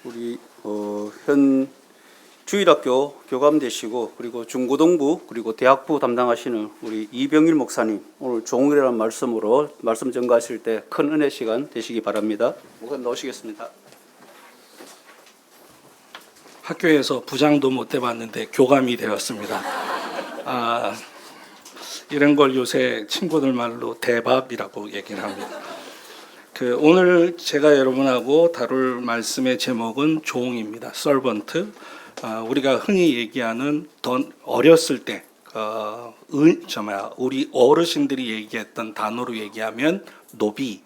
우리 현 주일학교 교감 되시고 그리고 중고등부 그리고 대학부 담당하시는 우리 이병일 목사님, 오늘 종일이라는 말씀으로 말씀 전가하실 때 큰 은혜 시간 되시기 바랍니다. 목사님 나오시겠습니다. 학교에서 부장도 못 해봤는데 교감이 되었습니다. 이런 걸 요새 친구들 말로 대밥이라고 얘기를 합니다. 오늘 제가 여러분하고 다룰 말씀의 제목은 종입니다. servant. 우리가 흔히 얘기하는 어렸을 때 우리 어르신들이 얘기했던 단어로 얘기하면 노비,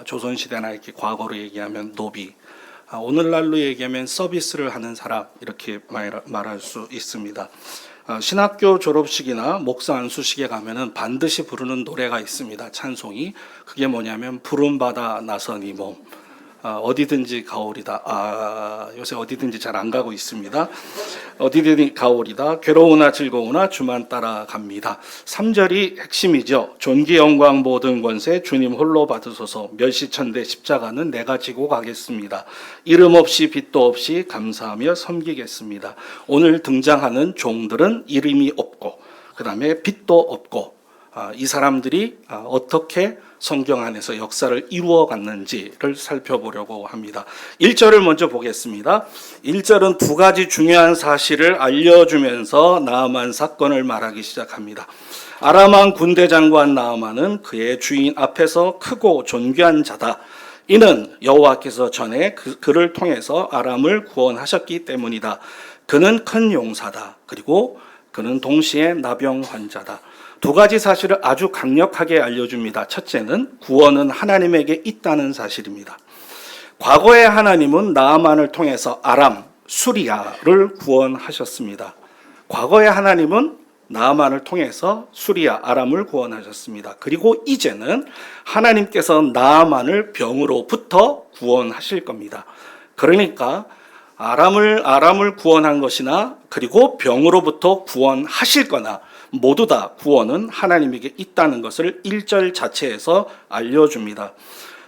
조선시대나 이렇게 과거로 얘기하면 노비, 오늘날로 얘기하면 서비스를 하는 사람, 이렇게 말할 수 있습니다. 신학교 졸업식이나 목사 안수식에 가면은 반드시 부르는 노래가 있습니다. 찬송이. 그게 뭐냐면 부름받아 나선 이 몸. 어디든지 가오리다. 요새 어디든지 잘 안 가고 있습니다. 어디든지 가오리다. 괴로우나 즐거우나 주만 따라갑니다. 3절이 핵심이죠. 존귀 영광 모든 권세 주님 홀로 받으소서. 멸시천대 십자가는 내가 지고 가겠습니다. 이름 없이 빛도 없이 감사하며 섬기겠습니다. 오늘 등장하는 종들은 이름이 없고 그 다음에 빛도 없고 이 사람들이 어떻게 성경 안에서 역사를 이루어 갔는지를 살펴보려고 합니다. 1절을 먼저 보겠습니다. 1절은 두 가지 중요한 사실을 알려주면서 나아만 사건을 말하기 시작합니다. 아람 왕 군대 장관 나아만은 그의 주인 앞에서 크고 존귀한 자다. 이는 여호와께서 전에 그를 통해서 아람을 구원하셨기 때문이다. 그는 큰 용사다. 그리고 그는 동시에 나병 환자다. 두 가지 사실을 아주 강력하게 알려줍니다. 첫째는 구원은 하나님에게 있다는 사실입니다. 과거에 하나님은 나아만을 통해서 아람, 수리아를 구원하셨습니다. 과거에 하나님은 나아만을 통해서 수리아, 아람을 구원하셨습니다. 그리고 이제는 하나님께서 나아만을 병으로부터 구원하실 겁니다. 그러니까 아람을 구원한 것이나 그리고 병으로부터 구원하실 거나 모두 다 구원은 하나님에게 있다는 것을 1절 자체에서 알려줍니다.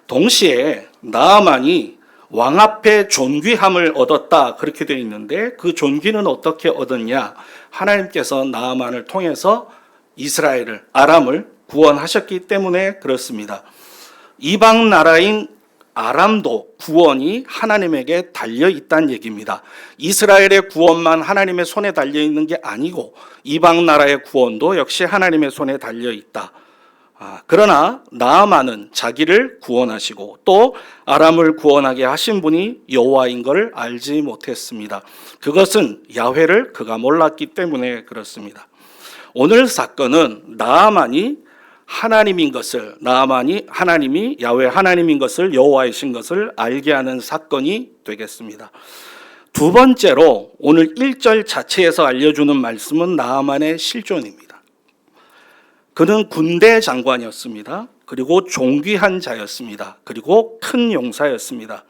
동시에 나아만이 왕 앞에 존귀함을 얻었다, 그렇게 되어 있는데 그 존귀는 어떻게 얻었냐? 하나님께서 나아만을 통해서 이스라엘을, 아람을 구원하셨기 때문에 그렇습니다. 이방 나라인 아람도 구원이 하나님에게 달려있다는 얘기입니다. 이스라엘의 구원만 하나님의 손에 달려있는 게 아니고 이방 나라의 구원도 역시 하나님의 손에 달려있다. 그러나 나아만은 자기를 구원하시고 또 아람을 구원하게 하신 분이 여호와인 것을 알지 못했습니다. 그것은 야훼를 그가 몰랐기 때문에 그렇습니다. 오늘 사건은 나아만이 하나님인 것을, 하나님이 야훼 하나님인 것을, 여호와이신 것을 알게 하는 사건이 되겠습니다. 두 번째로 오늘 1절 자체에서 알려주는 말씀은 나아만의 실존입니다. 그는 군대 장관이었습니다. 그리고 존귀한 자였습니다. 그리고 큰 용사였습니다.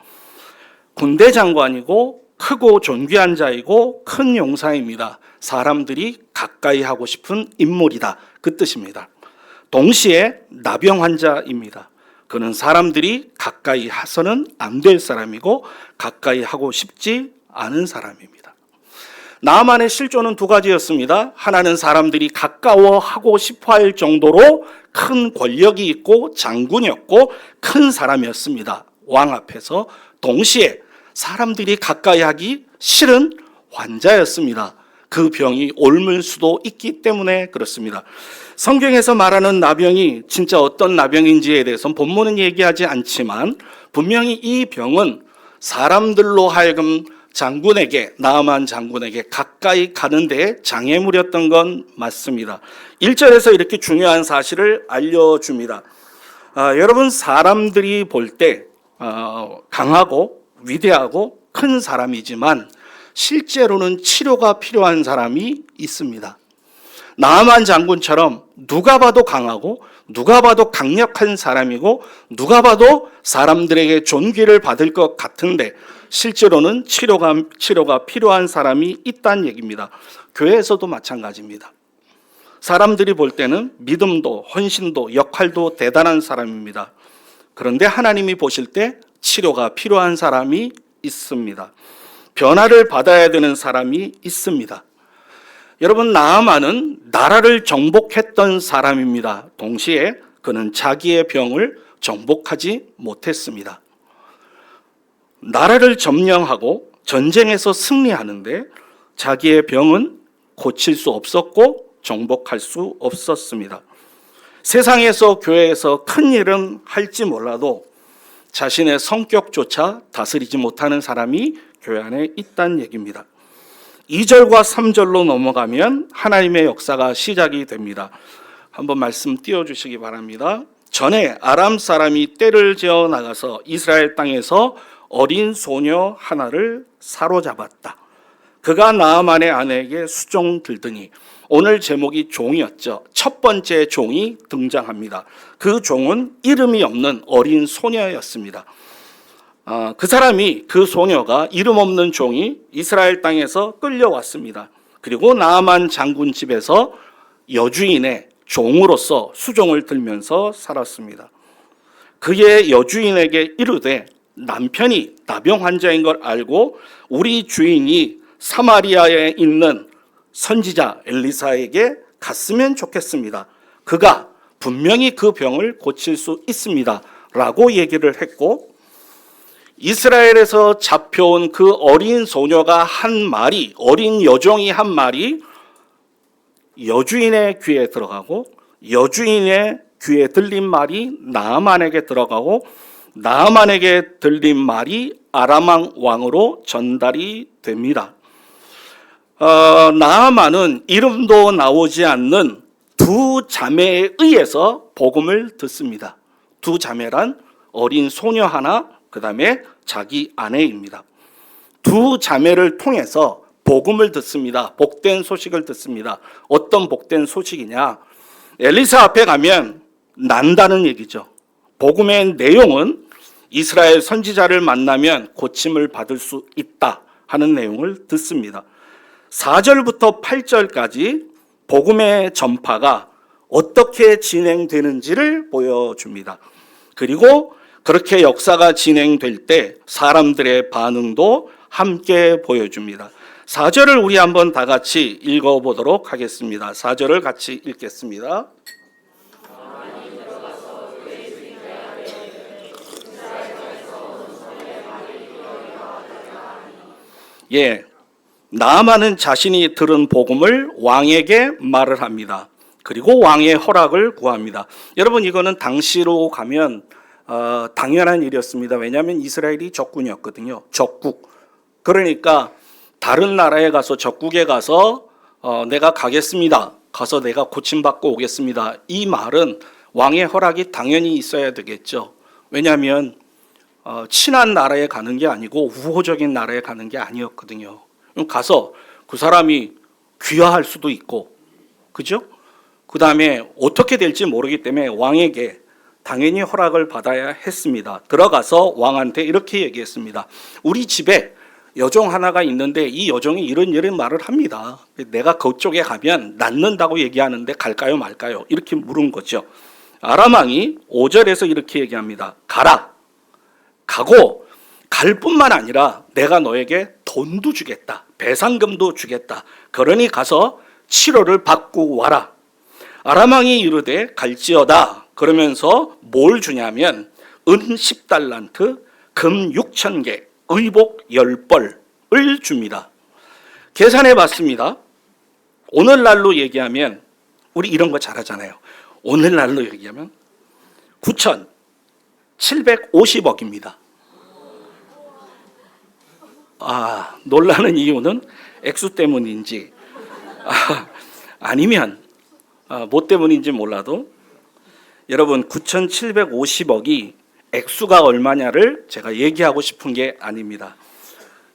군대 장관이고 크고 존귀한 자이고 큰 용사입니다. 사람들이 가까이 하고 싶은 인물이다, 그 뜻입니다. 동시에 나병 환자입니다. 그는 사람들이 가까이 해서는 안 될 사람이고 가까이 하고 싶지 않은 사람입니다. 나아만의 실존은 두 가지였습니다. 하나는 사람들이 가까워하고 싶어할 정도로 큰 권력이 있고 장군이었고 큰 사람이었습니다. 왕 앞에서. 동시에 사람들이 가까이 하기 싫은 환자였습니다. 그 병이 옮을 수도 있기 때문에 그렇습니다. 성경에서 말하는 나병이 진짜 어떤 나병인지에 대해서는 본문은 얘기하지 않지만 분명히 이 병은 사람들로 하여금 나아만 장군에게 가까이 가는 데 장애물이었던 건 맞습니다. 1절에서 이렇게 중요한 사실을 알려줍니다. 여러분, 사람들이 볼 때 강하고 위대하고 큰 사람이지만 실제로는 치료가 필요한 사람이 있습니다. 나아만 장군처럼 누가 봐도 강하고 누가 봐도 강력한 사람이고 누가 봐도 사람들에게 존귀를 받을 것 같은데 실제로는 치료가 필요한 사람이 있다는 얘기입니다. 교회에서도 마찬가지입니다. 사람들이 볼 때는 믿음도 헌신도 역할도 대단한 사람입니다. 그런데 하나님이 보실 때 치료가 필요한 사람이 있습니다. 변화를 받아야 되는 사람이 있습니다. 여러분, 나아만은 나라를 정복했던 사람입니다. 동시에 그는 자기의 병을 정복하지 못했습니다. 나라를 점령하고 전쟁에서 승리하는데 자기의 병은 고칠 수 없었고 정복할 수 없었습니다. 세상에서 교회에서 큰 일은 할지 몰라도 자신의 성격조차 다스리지 못하는 사람이 교회 안에 있다는 얘기입니다. 2절과 3절로 넘어가면 하나님의 역사가 시작이 됩니다. 한번 말씀 띄워주시기 바랍니다. 전에 아람 사람이 떼를 지어 나가서 이스라엘 땅에서 어린 소녀 하나를 사로잡았다. 그가 나아만의 아내에게 수종 들더니, 오늘 제목이 종이었죠. 첫 번째 종이 등장합니다. 그 종은 이름이 없는 어린 소녀였습니다. 그 사람이, 그 소녀가 이름 없는 종이 이스라엘 땅에서 끌려왔습니다. 그리고 나아만 장군 집에서 여주인의 종으로서 수종을 들면서 살았습니다. 그의 여주인에게 이르되, 남편이 나병 환자인 걸 알고 우리 주인이 사마리아에 있는 선지자 엘리사에게 갔으면 좋겠습니다. 그가 분명히 그 병을 고칠 수 있습니다. 라고 얘기를 했고, 이스라엘에서 잡혀온 그 어린 소녀가 한 말이, 어린 여종이 한 말이 여주인의 귀에 들어가고, 여주인의 귀에 들린 말이 나아만에게 들어가고, 나아만에게 들린 말이 아람 왕으로 전달이 됩니다. 나아만은 이름도 나오지 않는 두 자매에 의해서 복음을 듣습니다. 두 자매란 어린 소녀 하나, 그 다음에 자기 아내입니다. 두 자매를 통해서 복음을 듣습니다. 복된 소식을 듣습니다. 어떤 복된 소식이냐? 엘리사 앞에 가면 난다는 얘기죠. 복음의 내용은 이스라엘 선지자를 만나면 고침을 받을 수 있다 하는 내용을 듣습니다. 4절부터 8절까지 복음의 전파가 어떻게 진행되는지를 보여줍니다. 그리고 그렇게 역사가 진행될 때 사람들의 반응도 함께 보여줍니다. 4절을 우리 한번 다 같이 읽어보도록 하겠습니다. 4절을 같이 읽겠습니다. 예, 나아만은 자신이 들은 복음을 왕에게 말을 합니다. 그리고 왕의 허락을 구합니다. 여러분, 이거는 당시로 가면 당연한 일이었습니다. 왜냐하면 이스라엘이 적군이었거든요. 적국. 그러니까 다른 나라에 가서, 적국에 가서 내가 가겠습니다. 가서 내가 고침받고 오겠습니다. 이 말은 왕의 허락이 당연히 있어야 되겠죠. 왜냐하면 친한 나라에 가는 게 아니고 우호적인 나라에 가는 게 아니었거든요. 가서 그 사람이 귀화할 수도 있고, 그죠? 그 다음에 어떻게 될지 모르기 때문에 왕에게 당연히 허락을 받아야 했습니다. 들어가서 왕한테 이렇게 얘기했습니다. 우리 집에 여종 하나가 있는데 이 여종이 이런 말을 합니다. 내가 그쪽에 가면 낫는다고 얘기하는데 갈까요 말까요? 이렇게 물은 거죠. 아람 왕이 5절에서 이렇게 얘기합니다. 가라. 가고 갈 뿐만 아니라 내가 너에게 돈도 주겠다. 배상금도 주겠다. 그러니 가서 치료를 받고 와라. 아람 왕이 이르되 갈지어다. 그러면서 뭘 주냐면 은 10달란트, 금 6,000개, 의복 10벌을 줍니다. 계산해 봤습니다. 오늘날로 얘기하면 우리 이런 거 잘하잖아요. 오늘날로 얘기하면 9,750억입니다. 놀라는 이유는 액수 때문인지 아니면 뭐 때문인지 몰라도 여러분 9,750억이 액수가 얼마냐를 제가 얘기하고 싶은 게 아닙니다.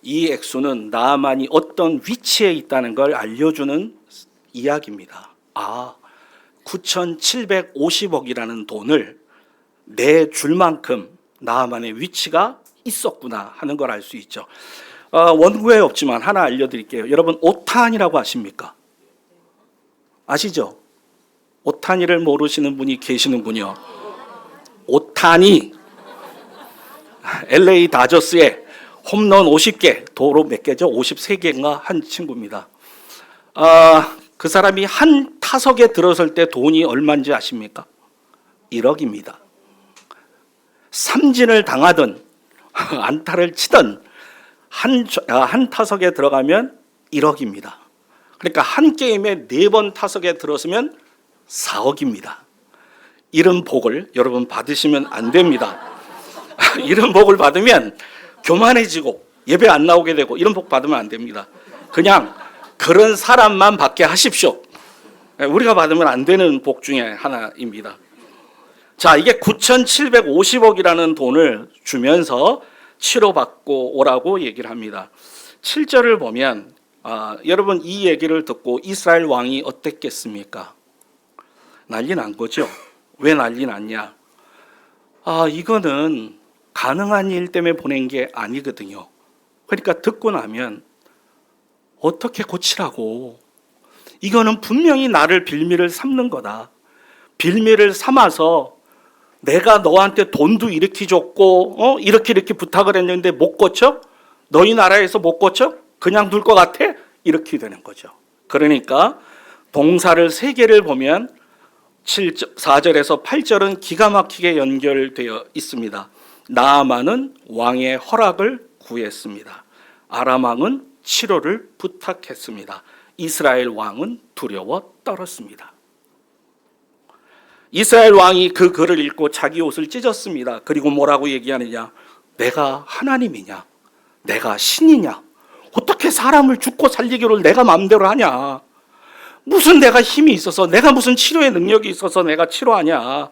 이 액수는 나아만이 어떤 위치에 있다는 걸 알려주는 이야기입니다. 9,750억이라는 돈을 내줄 만큼 나아만의 위치가 있었구나 하는 걸 알 수 있죠. 원고에 없지만 하나 알려드릴게요. 여러분, 오탄이라고 아십니까? 아시죠? 오탄이를 모르시는 분이 계시는군요. 오탄이 LA 다저스에 홈런 50개, 도로 몇 개죠? 53개인가 한 친구입니다. 그 사람이 한 타석에 들어설 때 돈이 얼마인지 아십니까? 1억입니다. 삼진을 당하든 안타를 치든 한 타석에 들어가면 1억입니다. 그러니까 한 게임에 4번 타석에 들어서면 4억입니다. 이런 복을 여러분 받으시면 안 됩니다. 이런 복을 받으면 교만해지고 예배 안 나오게 되고 이런 복 받으면 안 됩니다. 그냥 그런 사람만 받게 하십시오. 우리가 받으면 안 되는 복 중에 하나입니다. 자, 이게 9,750억이라는 돈을 주면서 치료받고 오라고 얘기를 합니다. 7절을 보면 여러분 이 얘기를 듣고 이스라엘 왕이 어땠겠습니까? 난리 난 거죠. 왜 난리 났냐? 이거는 가능한 일 때문에 보낸 게 아니거든요. 그러니까 듣고 나면 어떻게 고치라고? 이거는 분명히 나를 빌미를 삼는 거다. 빌미를 삼아서 내가 너한테 돈도 이렇게 줬고 이렇게 부탁을 했는데 못 고쳐? 너희 나라에서 못 고쳐? 그냥 둘 것 같아? 이렇게 되는 거죠. 그러니까 동사를 3개를 보면 4절에서 8절은 기가 막히게 연결되어 있습니다. 나아만은 왕의 허락을 구했습니다. 아람 왕은 치료를 부탁했습니다. 이스라엘 왕은 두려워 떨었습니다. 이스라엘 왕이 그 글을 읽고 자기 옷을 찢었습니다. 그리고 뭐라고 얘기하느냐? 내가 하나님이냐? 내가 신이냐? 어떻게 사람을 죽고 살리기를 내가 마음대로 하냐? 무슨 내가 힘이 있어서, 내가 무슨 치료의 능력이 있어서 내가 치료하냐?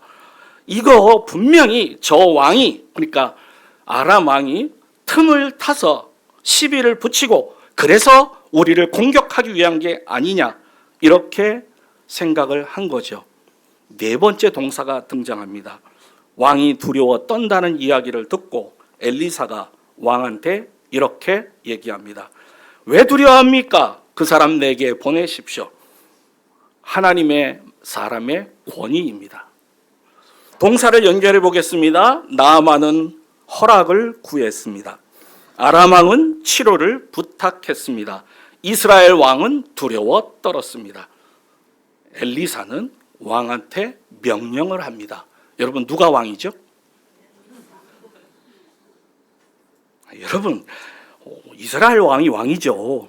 이거 분명히 저 왕이, 그러니까 아람 왕이 틈을 타서 시비를 붙이고 그래서 우리를 공격하기 위한 게 아니냐, 이렇게 생각을 한 거죠. 4번째 동사가 등장합니다. 왕이 두려워 떤다는 이야기를 듣고 엘리사가 왕한테 이렇게 얘기합니다. 왜 두려워합니까? 그 사람 내게 보내십시오. 하나님의 사람의 권위입니다. 동사를 연결해 보겠습니다. 나아만은 허락을 구했습니다. 아람 왕은 치료를 부탁했습니다. 이스라엘 왕은 두려워 떨었습니다. 엘리사는 왕한테 명령을 합니다. 여러분 누가 왕이죠? 여러분 이스라엘 왕이 왕이죠.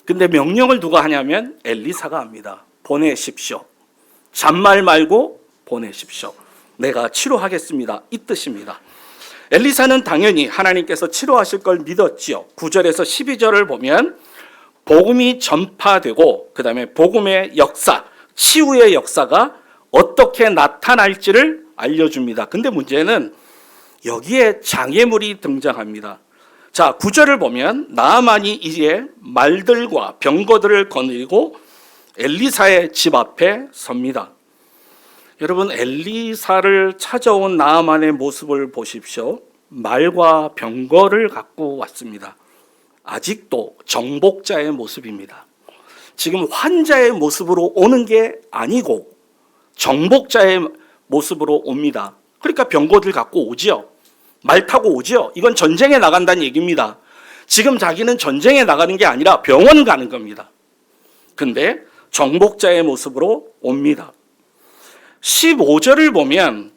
근데 명령을 누가 하냐면 엘리사가 합니다. 보내십시오. 잔말 말고 보내십시오. 내가 치료하겠습니다. 이 뜻입니다. 엘리사는 당연히 하나님께서 치료하실 걸 믿었지요. 9절에서 12절을 보면 복음이 전파되고 그 다음에 복음의 역사, 치유의 역사가 어떻게 나타날지를 알려줍니다. 근데 문제는 여기에 장애물이 등장합니다. 자, 9절을 보면 나아만이 이제 말들과 병거들을 거느리고 엘리사의 집 앞에 섭니다. 여러분 엘리사를 찾아온 나아만의 모습을 보십시오. 말과 병거를 갖고 왔습니다. 아직도 정복자의 모습입니다. 지금 환자의 모습으로 오는 게 아니고 정복자의 모습으로 옵니다. 그러니까 병거들 갖고 오지요. 말 타고 오지요. 이건 전쟁에 나간다는 얘기입니다. 지금 자기는 전쟁에 나가는 게 아니라 병원 가는 겁니다. 근데 정복자의 모습으로 옵니다. 15절을 보면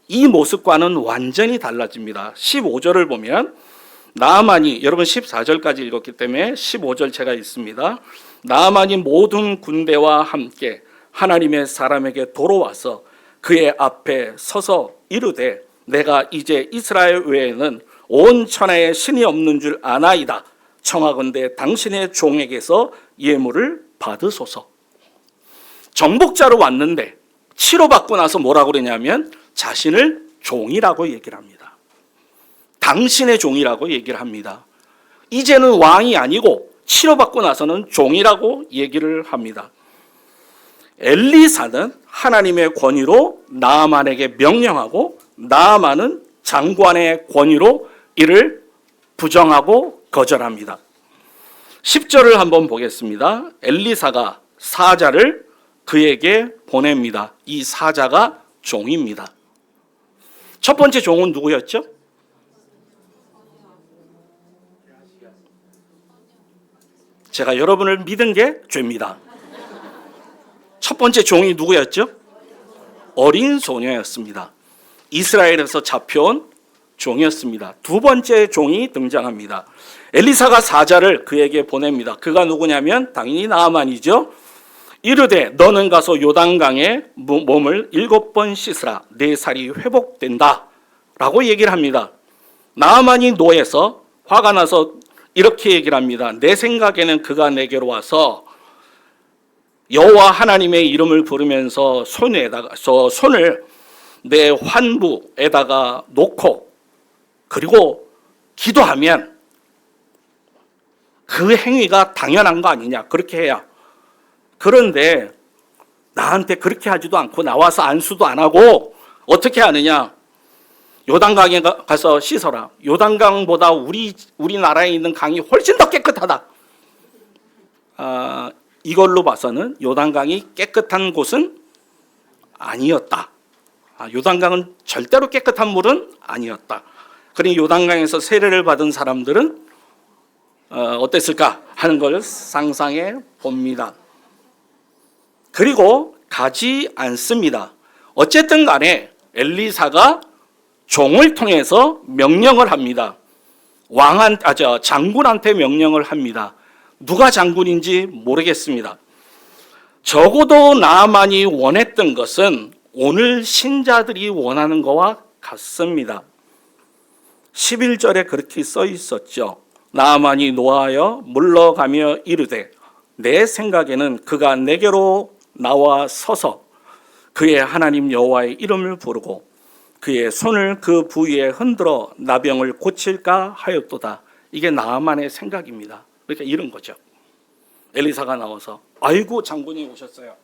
이 모습과는 완전히 달라집니다. 15절을 보면 나아만이, 여러분 14절까지 읽었기 때문에 15절 제가 읽습니다. 나아만이 모든 군대와 함께 하나님의 사람에게 돌아와서 그의 앞에 서서 이르되 내가 이제 이스라엘 외에는 온 천하에 신이 없는 줄 아나이다. 청하건대 당신의 종에게서 예물을 받으소서. 정복자로 왔는데 치료받고 나서 뭐라고 그러냐면 자신을 종이라고 얘기를 합니다. 당신의 종이라고 얘기를 합니다. 이제는 왕이 아니고 치료받고 나서는 종이라고 얘기를 합니다. 엘리사는 하나님의 권위로 나아만에게 명령하고 나아만은 장관의 권위로 이를 부정하고 거절합니다. 10절을 한번 보겠습니다. 엘리사가 사자를 그에게 보냅니다. 이 사자가 종입니다. 첫 번째 종은 누구였죠? 제가 여러분을 믿은 게 죄입니다. 첫 번째 종이 누구였죠? 어린 소녀였습니다. 이스라엘에서 잡혀온 종이었습니다. 두 번째 종이 등장합니다. 엘리사가 사자를 그에게 보냅니다. 그가 누구냐면 당연히 나아만이죠. 이르되 너는 가서 요단강에 몸을 7번 씻으라. 내 살이 회복된다 라고 얘기를 합니다. 나아만이 노해서 화가 나서 이렇게 얘기를 합니다. 내 생각에는 그가 내게로 와서 여호와 하나님의 이름을 부르면서 손을 내 환부에다가 놓고 그리고 기도하면 그 행위가 당연한 거 아니냐, 그렇게 해야. 그런데 나한테 그렇게 하지도 않고 나와서 안수도 안 하고 어떻게 하느냐, 요단강에 가서 씻어라. 요단강보다 우리나라에 있는 강이 훨씬 더 깨끗하다. 이걸로 봐서는 요단강이 깨끗한 곳은 아니었다. 요단강은 절대로 깨끗한 물은 아니었다. 그러니 요단강에서 세례를 받은 사람들은 어땠을까 하는 걸 상상해 봅니다. 그리고 가지 않습니다. 어쨌든 간에 엘리사가 종을 통해서 명령을 합니다. 장군한테 명령을 합니다. 누가 장군인지 모르겠습니다. 적어도 나아만이 원했던 것은 오늘 신자들이 원하는 것과 같습니다. 11절에 그렇게 써 있었죠. 나아만이 노하여 물러가며 이르되 내 생각에는 그가 내게로 나와 서서 그의 하나님 여호와의 이름을 부르고 그의 손을 그 부위에 흔들어 나병을 고칠까 하였도다. 이게 나아만의 생각입니다. 그러니까 이런 거죠. 엘리사가 나와서 아이고 장군이 오셨어요.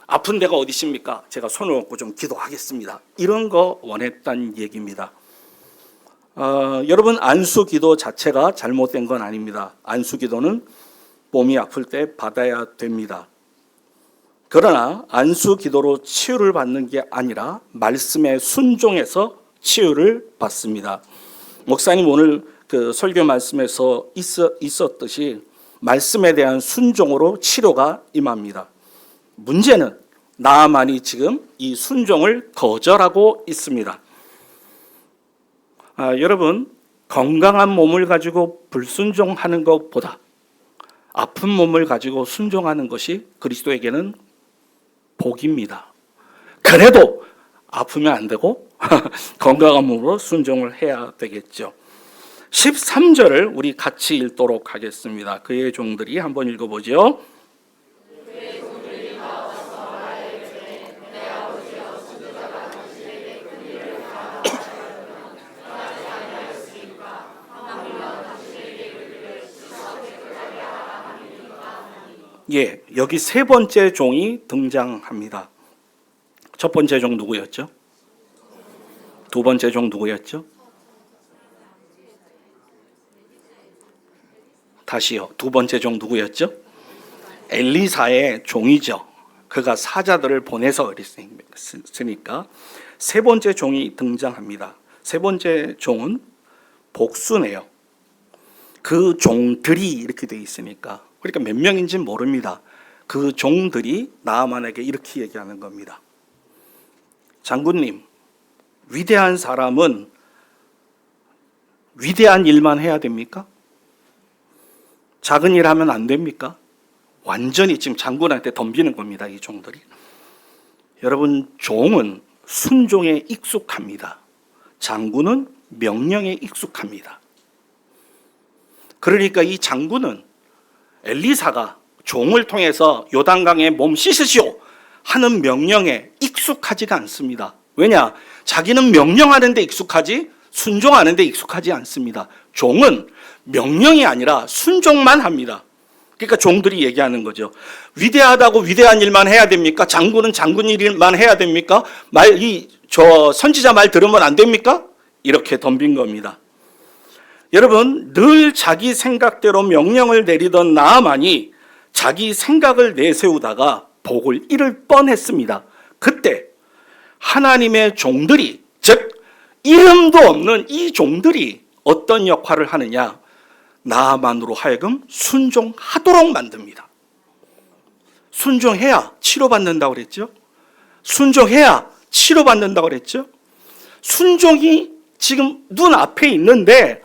아픈 데가 어디십니까? 제가 손을 얹고 좀 기도하겠습니다. 이런 거 원했다는 얘기입니다. 여러분, 안수기도 자체가 잘못된 건 아닙니다. 안수기도는 몸이 아플 때 받아야 됩니다. 그러나 안수기도로 치유를 받는 게 아니라 말씀에 순종해서 치유를 받습니다. 목사님 오늘 그 설교 말씀에서 있었듯이 말씀에 대한 순종으로 치료가 임합니다. 문제는 나아만이 지금 이 순종을 거절하고 있습니다. 여러분, 건강한 몸을 가지고 불순종하는 것보다 아픈 몸을 가지고 순종하는 것이 그리스도에게는 복입니다. 그래도 아프면 안 되고 건강한 몸으로 순종을 해야 되겠죠. 13절을 우리 같이 읽도록 하겠습니다. 그의 종들이 한번 읽어보죠. 예, 여기 세 번째 종이 등장합니다. 첫 번째 종 누구였죠? 두 번째 종 누구였죠? 다시요. 두 번째 종 누구였죠? 엘리사의 종이죠. 그가 사자들을 보내서 그랬으니까 세 번째 종이 등장합니다. 세 번째 종은 복수네요. 그 종들이 이렇게 돼 있으니까, 그러니까 몇 명인지는 모릅니다. 그 종들이 나아만에게 이렇게 얘기하는 겁니다. 장군님, 위대한 사람은 위대한 일만 해야 됩니까? 작은 일 하면 안 됩니까? 완전히 지금 장군한테 덤비는 겁니다, 이 종들이. 여러분, 종은 순종에 익숙합니다. 장군은 명령에 익숙합니다. 그러니까 이 장군은 엘리사가 종을 통해서 요단강에 몸 씻으시오 하는 명령에 익숙하지가 않습니다. 왜냐? 자기는 명령하는 데 익숙하지 순종하는 데 익숙하지 않습니다. 종은 명령이 아니라 순종만 합니다. 그러니까 종들이 얘기하는 거죠. 위대하다고 위대한 일만 해야 됩니까? 장군은 장군 일만 해야 됩니까? 선지자 말 들으면 안 됩니까? 이렇게 덤빈 겁니다. 여러분, 늘 자기 생각대로 명령을 내리던 나아만이 자기 생각을 내세우다가 복을 잃을 뻔했습니다. 그때 하나님의 종들이, 즉 이름도 없는 이 종들이 어떤 역할을 하느냐? 나아만으로 하여금 순종하도록 만듭니다. 순종해야 치료받는다고 그랬죠? 순종해야 치료받는다고 그랬죠? 순종이 지금 눈앞에 있는데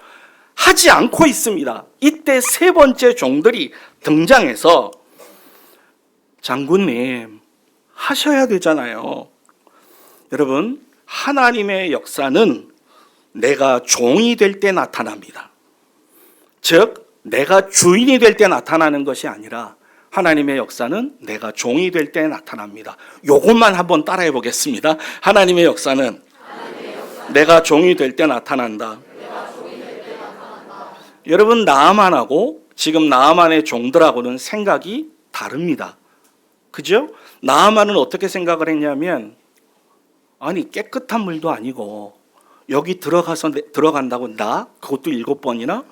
하지 않고 있습니다. 이때 세 번째 종들이 등장해서 장군님 하셔야 되잖아요. 여러분, 하나님의 역사는 내가 종이 될 때 나타납니다. 즉 내가 주인이 될 때 나타나는 것이 아니라 하나님의 역사는 내가 종이 될 때 나타납니다. 이것만 한번 따라해 보겠습니다. 하나님의 역사는 내가 종이 될 때 나타난다. 여러분, 나아만하고 지금 나아만의 종들하고는 생각이 다릅니다. 그죠? 나아만은 어떻게 생각을 했냐면, 아니 깨끗한 물도 아니고 여기 들어간다고 그것도 7번이나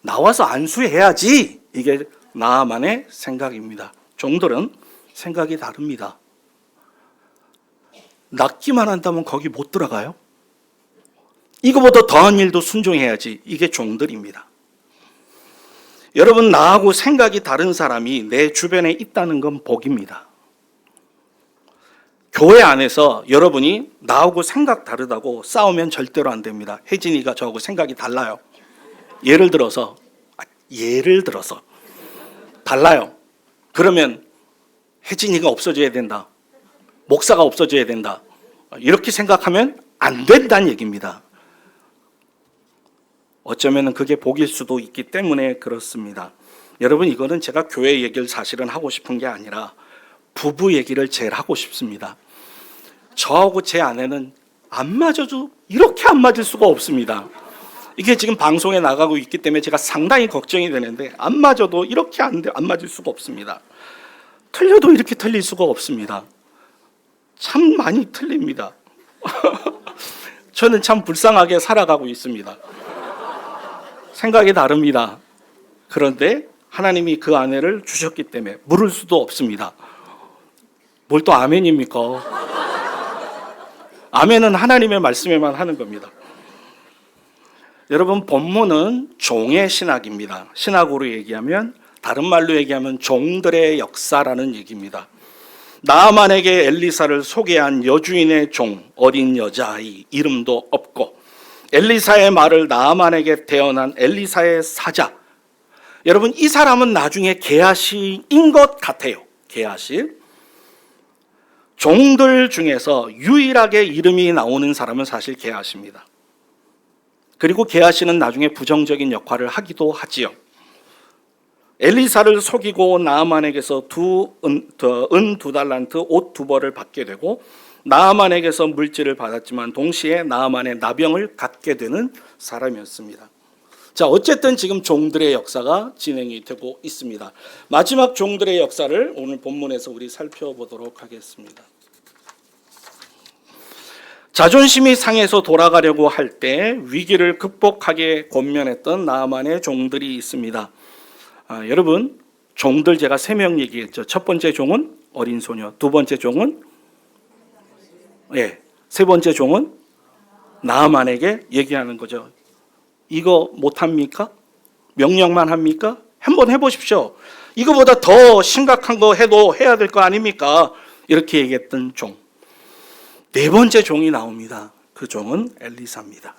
나와서 안수해야지. 이게 나아만의 생각입니다. 종들은 생각이 다릅니다. 낫기만 한다면 거기 못 들어가요? 이거보다 더한 일도 순종해야지. 이게 종들입니다. 여러분, 나하고 생각이 다른 사람이 내 주변에 있다는 건 복입니다. 교회 안에서 여러분이 나하고 생각 다르다고 싸우면 절대로 안 됩니다. 혜진이가 저하고 생각이 달라요. 예를 들어서 달라요. 그러면 혜진이가 없어져야 된다. 목사가 없어져야 된다. 이렇게 생각하면 안 된다는 얘기입니다. 어쩌면 그게 복일 수도 있기 때문에 그렇습니다. 여러분, 이거는 제가 교회 얘기를 사실은 하고 싶은 게 아니라 부부 얘기를 제일 하고 싶습니다. 저하고 제 아내는 안 맞아도 이렇게 안 맞을 수가 없습니다. 이게 지금 방송에 나가고 있기 때문에 제가 상당히 걱정이 되는데 안 맞아도 이렇게 안 맞을 수가 없습니다. 틀려도 이렇게 틀릴 수가 없습니다. 참 많이 틀립니다. 저는 참 불쌍하게 살아가고 있습니다. 생각이 다릅니다. 그런데 하나님이 그 아내를 주셨기 때문에 물을 수도 없습니다. 뭘 또 아멘입니까? 아멘은 하나님의 말씀에만 하는 겁니다. 여러분, 본문은 종의 신학입니다. 신학으로 얘기하면, 다른 말로 얘기하면 종들의 역사라는 얘기입니다. 나아만에게 엘리사를 소개한 여주인의 종, 어린 여자아이, 이름도 없고, 엘리사의 말을 나아만에게 태어난 엘리사의 사자. 여러분, 이 사람은 나중에 게하시인 것 같아요. 게하시. 종들 중에서 유일하게 이름이 나오는 사람은 사실 게하시입니다. 그리고 게하시는 나중에 부정적인 역할을 하기도 하지요. 엘리사를 속이고 나아만에게서 은 2달란트, 옷 2벌을 받게 되고, 나아만에게서 물질을 받았지만 동시에 나아만의 나병을 갖게 되는 사람이었습니다. 자, 어쨌든 지금 종들의 역사가 진행이 되고 있습니다. 마지막 종들의 역사를 오늘 본문에서 우리 살펴보도록 하겠습니다. 자존심이 상해서 돌아가려고 할 때 위기를 극복하게 권면했던 나아만의 종들이 있습니다. 여러분, 종들 제가 3명 얘기했죠. 첫 번째 종은 어린 소녀, 두 번째 종은 세 번째 종은 나아만에게 얘기하는 거죠. 이거 못합니까? 명령만 합니까? 한번 해보십시오. 이거보다 더 심각한 거 해도 해야 될 거 아닙니까? 이렇게 얘기했던 종. 네 번째 종이 나옵니다. 그 종은 엘리사입니다.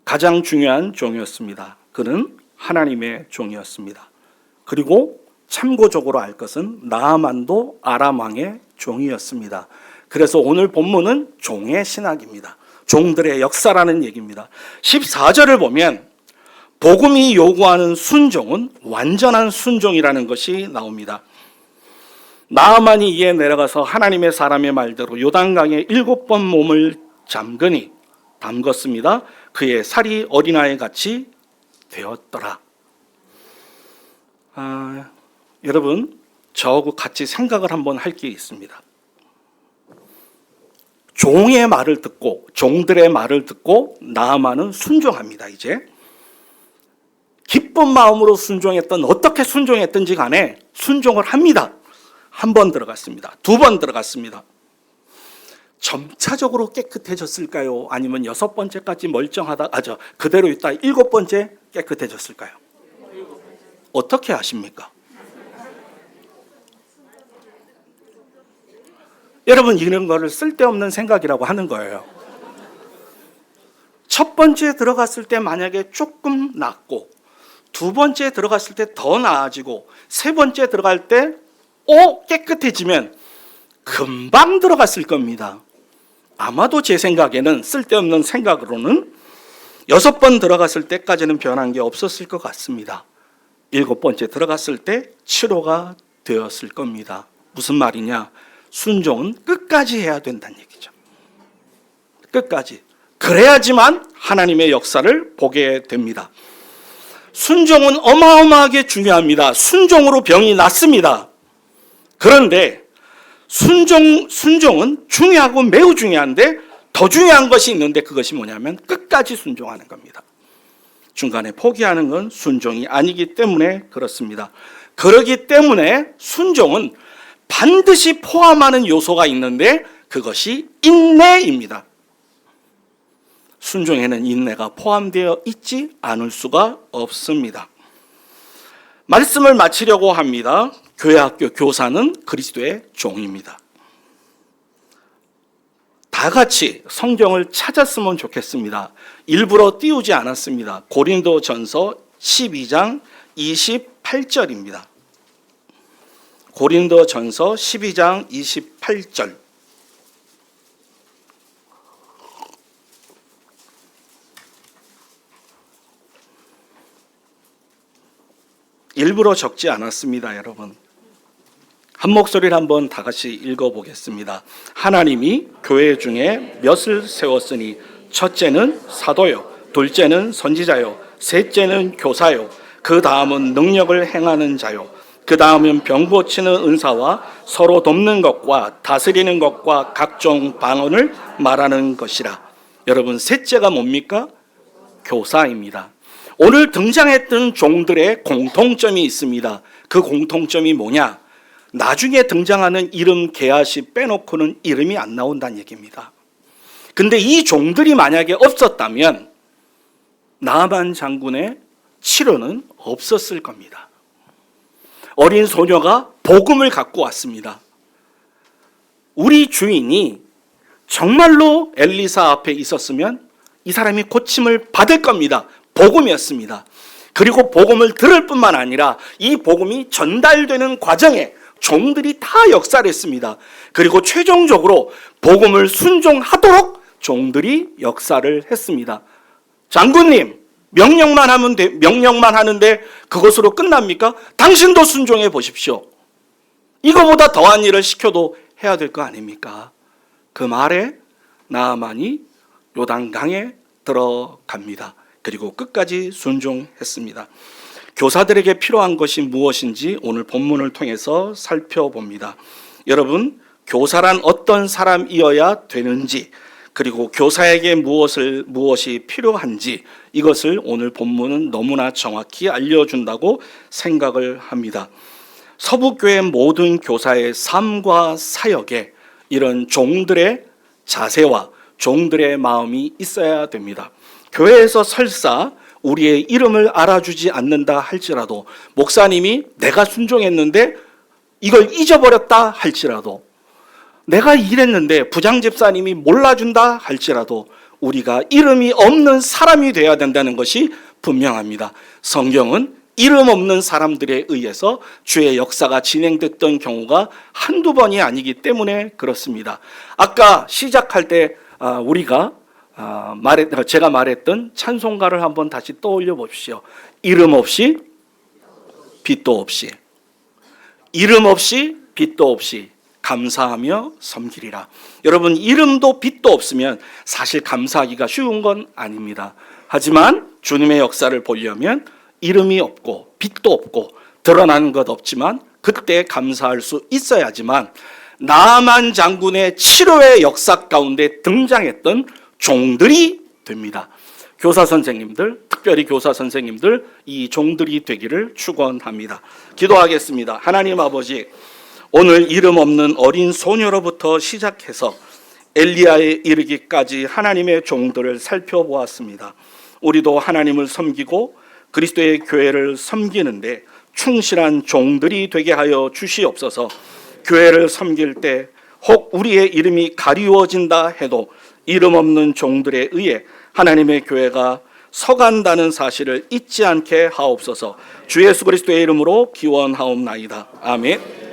가장 중요한 종이었습니다. 그는 하나님의 종이었습니다. 그리고 참고적으로 알 것은 나아만도 아람 왕의 종이었습니다. 그래서 오늘 본문은 종의 신학입니다. 종들의 역사라는 얘기입니다. 14절을 보면 복음이 요구하는 순종은 완전한 순종이라는 것이 나옵니다. 나아만이 이에 내려가서 하나님의 사람의 말대로 요단강에 7번 몸을 담궜습니다. 그의 살이 어린아이 같이 되었더라. 여러분, 저하고 같이 생각을 한번 할 게 있습니다. 종의 말을 듣고, 종들의 말을 듣고 나아만은 순종합니다. 이제 기쁜 마음으로 순종했던, 어떻게 순종했든지 간에 순종을 합니다. 1번 들어갔습니다. 2번 들어갔습니다. 점차적으로 깨끗해졌을까요? 아니면 6번째까지 멀쩡하다, 그대로 있다 7번째 깨끗해졌을까요? 어떻게 하십니까? 여러분, 이런 거를 쓸데없는 생각이라고 하는 거예요. 첫 번째 들어갔을 때 만약에 조금 낫고, 두 번째 들어갔을 때 더 나아지고, 세 번째 들어갈 때 깨끗해지면 금방 들어갔을 겁니다. 아마도 제 생각에는, 쓸데없는 생각으로는 6번 들어갔을 때까지는 변한 게 없었을 것 같습니다. 7번째 들어갔을 때 치료가 되었을 겁니다. 무슨 말이냐? 순종은 끝까지 해야 된다는 얘기죠. 끝까지. 그래야지만 하나님의 역사를 보게 됩니다. 순종은 어마어마하게 중요합니다. 순종으로 병이 낫습니다. 그런데 순종은 중요하고 매우 중요한데 더 중요한 것이 있는데 그것이 뭐냐면 끝까지 순종하는 겁니다. 중간에 포기하는 건 순종이 아니기 때문에 그렇습니다. 그렇기 때문에 순종은 반드시 포함하는 요소가 있는데 그것이 인내입니다. 순종에는 인내가 포함되어 있지 않을 수가 없습니다. 말씀을 마치려고 합니다. 교회학교 교사는 그리스도의 종입니다. 다 같이 성경을 찾았으면 좋겠습니다. 일부러 띄우지 않았습니다. 고린도전서 12장 28절입니다. 고린도전서 12장 28절. 일부러 적지 않았습니다, 여러분. 한 목소리를 한번 다 같이 읽어보겠습니다. 하나님이 교회 중에 몇을 세웠으니 첫째는 사도요, 둘째는 선지자요, 셋째는 교사요, 그 다음은 능력을 행하는 자요, 그 다음은 병 고치는 은사와 서로 돕는 것과 다스리는 것과 각종 방언을 말하는 것이라. 여러분, 셋째가 뭡니까? 교사입니다. 오늘 등장했던 종들의 공통점이 있습니다. 그 공통점이 뭐냐? 나중에 등장하는 이름 게하시 빼놓고는 이름이 안 나온다는 얘기입니다. 근데 이 종들이 만약에 없었다면 나만 장군의 치료는 없었을 겁니다. 어린 소녀가 복음을 갖고 왔습니다. 우리 주인이 정말로 엘리사 앞에 있었으면 이 사람이 고침을 받을 겁니다. 복음이었습니다. 그리고 복음을 들을 뿐만 아니라 이 복음이 전달되는 과정에 종들이 다 역사를 했습니다. 그리고 최종적으로 복음을 순종하도록 종들이 역사를 했습니다. 장군님, 명령만 하는데 그것으로 끝납니까? 당신도 순종해 보십시오. 이거보다 더한 일을 시켜도 해야 될 거 아닙니까? 그 말에 나아만이 요단강에 들어갑니다. 그리고 끝까지 순종했습니다. 교사들에게 필요한 것이 무엇인지 오늘 본문을 통해서 살펴봅니다. 여러분, 교사란 어떤 사람이어야 되는지, 그리고 교사에게 무엇이 필요한지, 이것을 오늘 본문은 너무나 정확히 알려준다고 생각을 합니다. 서북교회 모든 교사의 삶과 사역에 이런 종들의 자세와 종들의 마음이 있어야 됩니다. 교회에서 설사 우리의 이름을 알아주지 않는다 할지라도, 목사님이 내가 순종했는데 이걸 잊어버렸다 할지라도, 내가 일했는데 부장집사님이 몰라준다 할지라도 우리가 이름이 없는 사람이 되어야 된다는 것이 분명합니다. 성경은 이름 없는 사람들에 의해서 주의 역사가 진행됐던 경우가 한두 번이 아니기 때문에 그렇습니다. 아까 시작할 때 제가 말했던 찬송가를 한번 다시 떠올려 보십시오. 이름 없이 빛도 없이, 이름 없이 빛도 없이 감사하며 섬기리라. 여러분, 이름도 빛도 없으면 사실 감사하기가 쉬운 건 아닙니다. 하지만 주님의 역사를 보려면 이름이 없고 빛도 없고 드러나는 것 없지만 그때 감사할 수 있어야지만 나아만 장군의 치료의 역사 가운데 등장했던 종들이 됩니다. 교사 선생님들, 특별히 교사 선생님들, 이 종들이 되기를 축원합니다. 기도하겠습니다. 하나님 아버지, 오늘 이름 없는 어린 소녀로부터 시작해서 엘리야에 이르기까지 하나님의 종들을 살펴보았습니다. 우리도 하나님을 섬기고 그리스도의 교회를 섬기는데 충실한 종들이 되게 하여 주시옵소서. 교회를 섬길 때 혹 우리의 이름이 가리워진다 해도 이름 없는 종들에 의해 하나님의 교회가 서간다는 사실을 잊지 않게 하옵소서. 주 예수 그리스도의 이름으로 기원하옵나이다. 아멘.